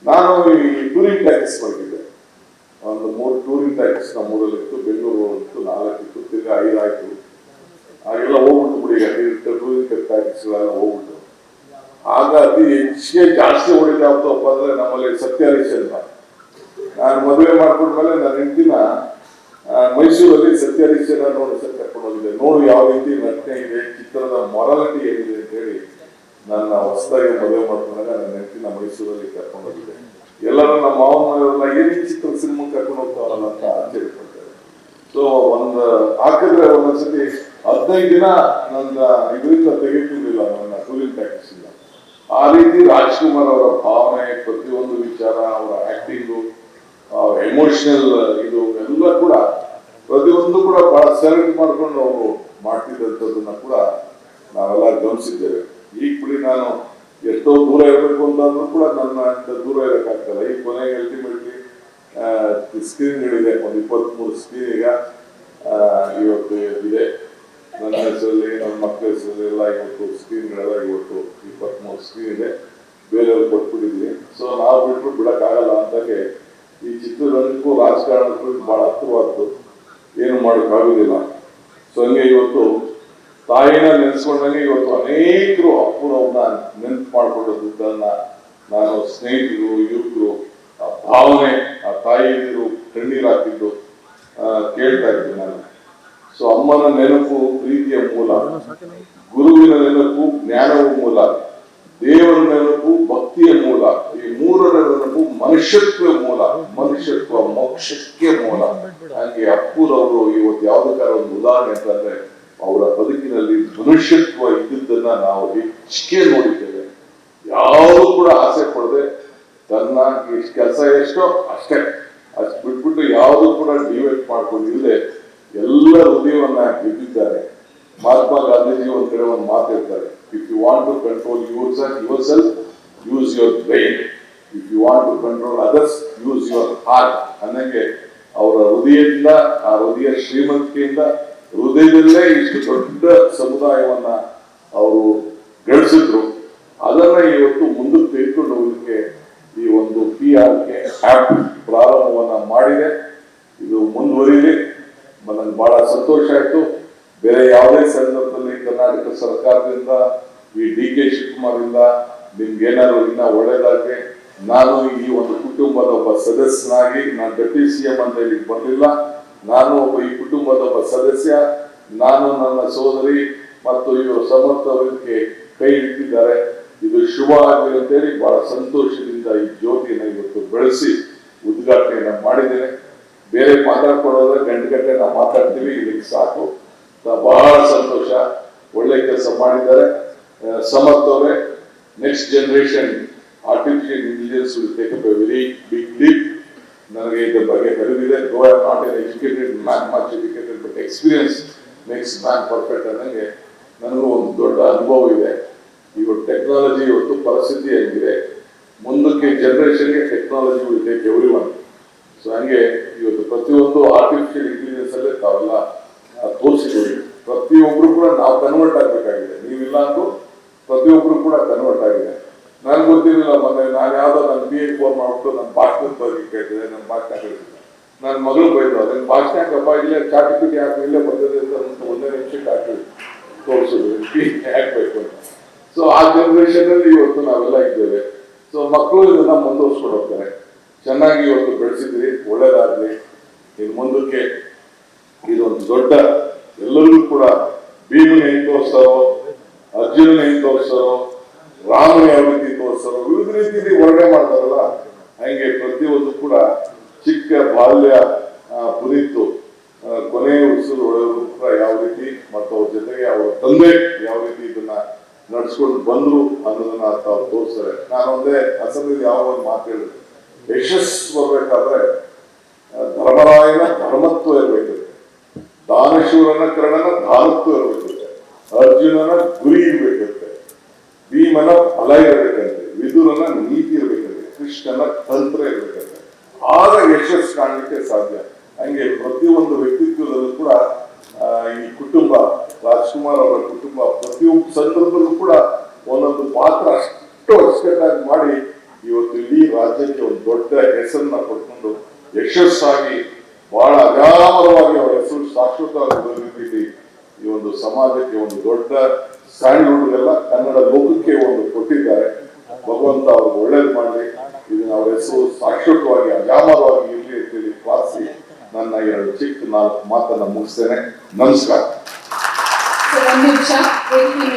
ನಾನು ಈ touring tax ಮಾಡಿದ್ದೆ. ಒಂದು 3 ಟೂರಿಂಗ್ ಟ್ಯಾಕ್ಸ್ ನಮ್ಮೂರಲ್ಲಿತ್ತು, ಬೆಂಗಳೂರು ಇತ್ತು, 4 ಇತ್ತು, ತಿರ್ಗಿ 5 ಆಯ್ತು. ಹಾಗೆಲ್ಲ ಹೋಗ್ಬಿಟ್ಟು ಬಿಡಿ, ಟೂರಿಂಗ್ ಟ್ಯಾಕ್ಸ್ಗಳೆಲ್ಲ ಹೋಗ್ಬಿಟ್ಟು. ಆಗ ಅತಿ ಹೆಚ್ಚಿಗೆ ಜಾಸ್ತಿ ಹೊಡಿತಾ ಯಾವ್ದಪ್ಪ ಅಂದ್ರೆ ನಮ್ಮಲ್ಲಿ ಸತ್ಯ ಹರೀಶ್ ಅಂತ. ನಾನು ಮದುವೆ ಮಾಡ್ಕೊಂಡ್ಮೇಲೆ ನನ್ನ ಹೆಂಡತಿನ ಮೈಸೂರಲ್ಲಿ ಸತ್ಯ ಹರೀಶ್ ನೋಡಿ ಕರ್ಕೊಂಡು ಹೋಗಿದ್ದೆ. ನೋಡು ಯಾವ ರೀತಿ ನಟನೆ ಇದೆ, ಚಿತ್ರದ ಮೊರಾಲಿಟಿ ಏನಿದೆ ಅಂತ ಹೇಳಿ ನನ್ನ ಹೊಸದಾಗಿ ಮದುವೆ ಮಾಡ್ಕೊಂಡಾಗ ನನ್ನ ಹೆಂಡತಿನ ಮೈಸೂರಲ್ಲಿ ಕರ್ಕೊಂಡು ಹೋಗಿದ್ದೆ. ಎಲ್ಲರೂ ನಮ್ಮ ಮಾವನವರೆಲ್ಲ ಏನೇ ಚಿತ್ರ ಸಿನಿಮಾ ಕರ್ಕೊಂಡು ಹೋಗ್ತಾವಲ್ಲ ಅಂತ ಆಶ್ಚರ್ಯ ಪಡ್ತಾರೆ. ಸೊ ಹಾಕಿದ್ರೆ ಒಂದೊಂದ್ಸತಿ 15 ದಿನ ನನ್ನ ಇದರಿಂದ ತೆಗೆದುಕೊಂಡಿಲ್ಲ ನನ್ನ ಟೂರಿಂಗ್ ಟ್ಯಾಕ್ಸ್ ಇಂದ. ಆ ರೀತಿ ರಾಜ್ಕುಮಾರ್ ಅವರ ಭಾವನೆ, ಪ್ರತಿಯೊಂದು ವಿಚಾರ, ಅವರ ಆಕ್ಟಿಂಗು, ಎಮೋಷನಲ್ ಇದು ಎಲ್ಲ ಕೂಡ ಪ್ರತಿಯೊಂದು ಕೂಡ ಬಹಳ ಸೆಲೆಕ್ಟ್ ಮಾಡ್ಕೊಂಡು ಅವರು ಮಾಡ್ತಿದ್ದಂಥದ್ದನ್ನ ಕೂಡ ನಾವೆಲ್ಲ ಗಮನಿಸಿದ್ದೇವೆ. ಈಗ ಬಿಡಿ ನಾನು ಎಷ್ಟೋ ದೂರ ಇರಬೇಕು ಅಂತಂದ್ರೂ ಕೂಡ ನನ್ನ ದೂರ ಇರೋಕ್ಕಾಗ್ತಲ್ಲ. ಈ ಕೊನೆಗೆ ಅಲ್ಟಿಮೇಟ್ಲಿ ಸ್ಕ್ರೀನ್ಗಳಿದೆ, ಒಂದು 23 ಸ್ಕ್ರೀನ್ ಈಗ ಇವತ್ತು ಇದೆ. ನನ್ನ ಹೆಸರಲ್ಲಿ, ನನ್ನ ಮಕ್ಕಳ ಹೆಸರಲ್ಲಿ ಎಲ್ಲ ಇವತ್ತು ಸ್ಕ್ರೀನ್ಗಳೆಲ್ಲ ಇವತ್ತು 23 ಸ್ಕ್ರೀನ್ ಇದೆ. ಬೇರೆಯವ್ರು ಕೊಟ್ಬಿಟ್ಟಿದ್ವಿ. ಸೊ ನಾವು ಬಿಟ್ಟರು ಬಿಡಕ್ಕಾಗಲ್ಲ ಅಂತಾಗೆ ಈ ಚಿತ್ರರಂಗಕ್ಕೂ ರಾಜಕಾರಣಕ್ಕೂ ಬಹಳ ಹತ್ತಿರವಾದ್ದು, ಏನು ಮಾಡೋಕ್ಕಾಗೋದಿಲ್ಲ. ಸೊ ಹಂಗೆ ಇವತ್ತು ತಾಯಿನ ನೆನೆಸ್ಕೊಂಡಂಗೆ ಇವತ್ತು ಅನೇಕರು ಅಪ್ಪನವ್ರನ್ನ ನೆನಪು ಮಾಡ್ಕೊಳ್ಳೋದನ್ನ ನಾನು ಸ್ನೇಹಿತರು, ಯುವಕರು ಆ ಭಾವನೆ, ಆ ತಾಯಿಯರು ಕಣ್ಣೀರು ಹಾಕಿದ್ದು ಕೇಳ್ತಾ ಇದ್ದೀನಿ ನಾನು. ಸೊ ಅಮ್ಮನ ನೆನಪು ಪ್ರೀತಿಯ ಮೂಲ, ಗುರುವಿನ ನೆನಪು ಜ್ಞಾನವೂ ಮೂಲ, ದೇವರ ನೆನಪು ಭಕ್ತಿಯ ಮೂಲ, ಈ 3ರ ನೆನಪು ಮನುಷ್ಯತ್ವ ಮೂಲ, ಮನುಷ್ಯತ್ವ ಮೋಕ್ಷಕ್ಕೆ ಮೂಲ. ಹಾಗೆ ಅಪ್ಪುರವರು ಇವತ್ತು ಯಾವ್ದಕ್ಕಾರ ಒಂದು ಉದಾಹರಣೆ ಅಂತಂದ್ರೆ ಅವರ ಬದುಕಿನಲ್ಲಿ ಮನುಷ್ಯತ್ವ ಇದ್ದುದನ್ನ ನಾವು ಹೆಚ್ಚಿಗೆ ನೋಡಿದ್ದೇವೆ. ಯಾವುದು ಕೂಡ ಆಸೆ ಪಡದೆ ತನ್ನ ಕೆಲಸ ಎಷ್ಟೋ ಅಷ್ಟೇ, ಅಷ್ಟು ಬಿಟ್ಬಿಟ್ಟು ಯಾವುದು ಕೂಡ ಡಿವೈಡ್ ಮಾಡ್ಕೊಂಡಿಲ್ಲದೆ ಎಲ್ಲ ಹೃದಯವನ್ನ ಗೆದ್ದಿದ್ದಾರೆ. ಮಹಾತ್ಮ ಗಾಂಧೀಜಿ ಒಂದ್ ಕಡೆ ಒಂದು ಮಾತು ಹೇಳ್ತಾರೆ, if you want to control yourself use your brain, if you want to control others use your heart. ಅನ್ನಂಗೆ ಅವರ ಹೃದಯದಿಂದ, ಆ ಹೃದಯ ಶ್ರೀಮಂತಿಕೆಯಿಂದ, ಹೃದಯದಲ್ಲೇ ಇಷ್ಟು ದೊಡ್ಡ ಸಮುದಾಯವನ್ನ ಅವರು ಗಳಿಸಿದ್ರು. ಅದನ್ನ ಇವತ್ತು ಮುಂದಕ್ಕೆ ತೆಗೆದುಕೊಂಡು ಹೋಗಲಿಕ್ಕೆ ಈ ಒಂದು PRK ಆಪ್ ಪ್ರಾರಂಭವನ್ನ ಮಾಡಿದೆ. ಇದು ಮುಂದುವರಿಲಿ. ನನಗೆ ಬಹಳ ಸಂತೋಷ ಆಯ್ತು. ಬೇರೆ ಯಾವುದೇ ಸಂದರ್ಭದಲ್ಲಿ ಕರ್ನಾಟಕ ಸರ್ಕಾರದಿಂದ, ಈ DK ಶಿವಕುಮಾರ್ ಇಂದ ನಿಮ್ಗೆ ಏನಾದ್ರು ಇನ್ನ ಒಳ್ಳೇದಾಗಿ, ನಾನು ಈ ಒಂದು ಕುಟುಂಬದ ಒಬ್ಬ ಸದಸ್ಯನಾಗಿ, ನಾನು ಡೆಪ್ಯೂಟಿ CM ಅಂತ ಇಲ್ಲಿ ಬರಲಿಲ್ಲ, ನಾನು ಒಬ್ಬ ಈ ಕುಟುಂಬದ ಒಬ್ಬ ಸದಸ್ಯ, ನಾನು ನನ್ನ ಸೋದರಿ ಮತ್ತು ಇವರು ಸಮರ್ಥ ಅವರಿಗೆ ಕೈ ಇಟ್ಟಿದ್ದಾರೆ. ಇದು ಶುಭ ಆಗಲಿ ಅಂತೇಳಿ ಬಹಳ ಸಂತೋಷದಿಂದ ಈ ಜ್ಯೋತಿಯನ್ನು ಇವತ್ತು ಬೆಳೆಸಿ ಉದ್ಘಾಟನೆಯನ್ನ ಮಾಡಿದ್ದೇನೆ. ಬೇರೆ ಮಾತಾಡ್ಕೊಳ್ಳೋದ್ರೆ ಗಂಟೆ ನಾವು ಮಾತಾಡ್ತೀವಿ, ಇದಕ್ಕೆ ಸಾಕು. ಬಹಳ ಸಂತೋಷ, ಒಳ್ಳೆ ಕೆಲಸ ಮಾಡಿದ್ದಾರೆ ಸಮರ್ಥ ಅವರೇ. Next generation artificial intelligence will take up a very big leap. ನನಗೆ ಇದರ ಬಗ್ಗೆ ಅರಿವಿದೆ. Go or not an educated man, much educated, but experience makes man perfect ಅನ್ನಂಗೆ ನನಗೂ ಒಂದು ದೊಡ್ಡ ಅನುಭವ ಇದೆ. ಇವತ್ತು ಟೆಕ್ನಾಲಜಿ, ಇವತ್ತು ಪರಿಸ್ಥಿತಿ ಹೆಂಗಿದೆ, ಮುಂದಕ್ಕೆ ಜನರೇಷನ್ಗೆ technology will take everyone. So ಹಂಗೆ ಇವತ್ತು ಪ್ರತಿಯೊಂದು ಆರ್ಟಿಫಿಷಿಯಲ್ ಇಂಟೆಲಿಜೆನ್ಸ್ ಅಲ್ಲೇ ತಾವೆಲ್ಲ ತೋರಿಸಿದ್ದೀವಿ. ಪ್ರತಿಯೊಬ್ರು ಕೂಡ ನಾವು ಕನ್ವರ್ಟ್ ಆಗ್ಬೇಕಾಗಿದೆ. ನೀವಿಲ್ಲ ಅಂದ್ರೂ ಪ್ರತಿಯೊಬ್ರು ಕೂಡ ಕನ್ವರ್ಟ್ ಆಗಿದೆ. ನನ್ಗೆ ಗೊತ್ತಿರಲಿಲ್ಲ, ಮೊನ್ನೆ ನಾನು ಯಾವ್ದೋ ನನ್ನ PA ಫೋನ್ ಮಾಡ್ಬಿಟ್ಟು ನನ್ನ ಭಾಷಣದ ಬಗ್ಗೆ ಕೇಳ್ತಿದ್ದೆ, ನನ್ನ ಭಾಷಣ ಕೇಳ್ತಿದ್ದೆ. ನನ್ನ ಮಗಳು ಬೈದ್ರು, ಅದನ್ನ ಭಾಷಣ ಕಪ್ಪ ಇಲ್ಲೇ ಚಾಟಿಪಿಟಿ ಹಾಕಿ ಇಲ್ಲೇ ಬರ್ತದೆ ಅಂತ 1 ನಿಮಿಷಕ್ಕೆ ಹಾಕಿ ತೋರಿಸಿದ್ರು ಹಾಕ್ಬೇಕು ಅಂತ. ಸೊ ಆ ಜನರೇಷನ್ ಅಲ್ಲಿ ಇವತ್ತು ನಾವೆಲ್ಲ ಇದ್ದೇವೆ. ಸೊ ಮಕ್ಕಳು ಇದನ್ನ ಮುಂದುವರ್ಸ್ಕೊಂಡು ಹೋಗ್ತಾರೆ. ಚೆನ್ನಾಗಿ ಇವತ್ತು ಬೆಳೆಸಿದ್ರಿ, ಒಳ್ಳೇದಾಗ್ಲಿ. ಇನ್ನು ಮುಂದಕ್ಕೆ ಇದೊಂದು ದೊಡ್ಡ, ಎಲ್ಲರಿಗೂ ಕೂಡ ಭೀಮನ ಹೆಂಗ್ ತೋರಿಸ್ತಾರೋ, ಅರ್ಜುನನ ಹೆಂಗ್ ತೋರಿಸ್ತಾರೋ, ರಾಮನ ಯಾವ ರೀತಿ ತೋರಿಸ್ತಾರೋ, ವಿವಿಧ ರೀತಿಯಲ್ಲಿ ವರ್ಣನೆ ಮಾಡ್ತಾರಲ್ಲ, ಹಂಗೆ ಪ್ರತಿಯೊಂದು ಕೂಡ ಚಿಕ್ಕ ಬಾಲ್ಯ ಪುರಿತು ಕೊನೆಯ ಉಸಿರು ಒಳಗೂ ಕೂಡ ಯಾವ ರೀತಿ ಮತ್ತು ಅವ್ರ ಜೊತೆಗೆ ಅವರ ತಂದೆ ಯಾವ ರೀತಿ ಇದನ್ನ ನಡ್ಸ್ಕೊಂಡು ಬಂದ್ರು ಅನ್ನೋದನ್ನ ತಾವು ತೋರಿಸ್ತಾರೆ. ನಾನು ಒಂದೇ ಅಸೆಂಬ್ಲಿ ಯಾವ ಒಂದು ಮಾತು ಹೇಳಿದೆ, ಯಶಸ್ಸು ಬರ್ಬೇಕಾದ್ರೆ ಧರ್ಮರಾಯನ ಧರ್ಮತ್ವ ಇರ್ಬೇಕಿದೆ, ದಾನಶೂರನ ಕರ್ಣನ ದಾನತ್ವ ಇರ್ಬೇಕಿದೆ, ಅರ್ಜುನನ ಗುರಿ ಇರ್ಬೇಕಿರುತ್ತೆ, ಭೀಮನ ಫಲ ಇರಬೇಕಂತೆ, ವಿದುರನ ನೀತಿ ಇರ್ಬೇಕಂತೆ, ಕೃಷ್ಣನ ತಂತ್ರ ಇರ್ಬೇಕಂತೆ. ಆಗ ಯಶಸ್ಸು ಕಾಣಲಿಕ್ಕೆ ಸಾಧ್ಯ. ಹಂಗೆ ಪ್ರತಿಯೊಂದು ವ್ಯಕ್ತಿತ್ವದಲ್ಲೂ ಕೂಡ ಈ ಕುಟುಂಬ, ರಾಜ್ಕುಮಾರ್ ಅವರ ಕುಟುಂಬ ಪ್ರತಿಯೊಂದು ಸಂದರ್ಭದಲ್ಲೂ ಕೂಡ ಒಂದೊಂದು ಪಾತ್ರ ಅಷ್ಟು ಅಚ್ಚುಕಟ್ಟಾಗಿ ಮಾಡಿ ಇವತ್ತು ಇಡೀ ರಾಜ್ಯಕ್ಕೆ ಒಂದು ದೊಡ್ಡ ಹೆಸರನ್ನ ಪಡ್ಕೊಂಡು ಯಶಸ್ಸಾಗಿ ಬಹಳ ಅಜಾಮರವಾಗಿ ಅವರ ಹೆಸರು ಶಾಶ್ವತವಾಗಿ ಉಳಿದಿದ್ದೀವಿ. ಈ ಒಂದು ಸಮಾಜಕ್ಕೆ ಒಂದು ದೊಡ್ಡ ಸ್ಟ್ಯಾಂಡ್ವುಡ್ಗೆಲ್ಲ ಕನ್ನಡ ಲೋಕಕ್ಕೆ ಒಂದು ಕೊಟ್ಟಿದ್ದಾರೆ. ಭಗವಂತ ಅವ್ರಿಗೆ ಒಳ್ಳೇದು ಮಾಡಲಿ. ಇದನ್ನ ಅವರ ಹೆಸರು ಶಾಶ್ವತವಾಗಿ ಅಜಾಮರವಾಗಿ ಇರಲಿ ಅಂತೇಳಿ ಪ್ರಾರ್ಥಿಸಿ ನನ್ನ 2 4 ಮಾತನ್ನ ಮುಗಿಸ್ತೇನೆ. ನಮಸ್ಕಾರ.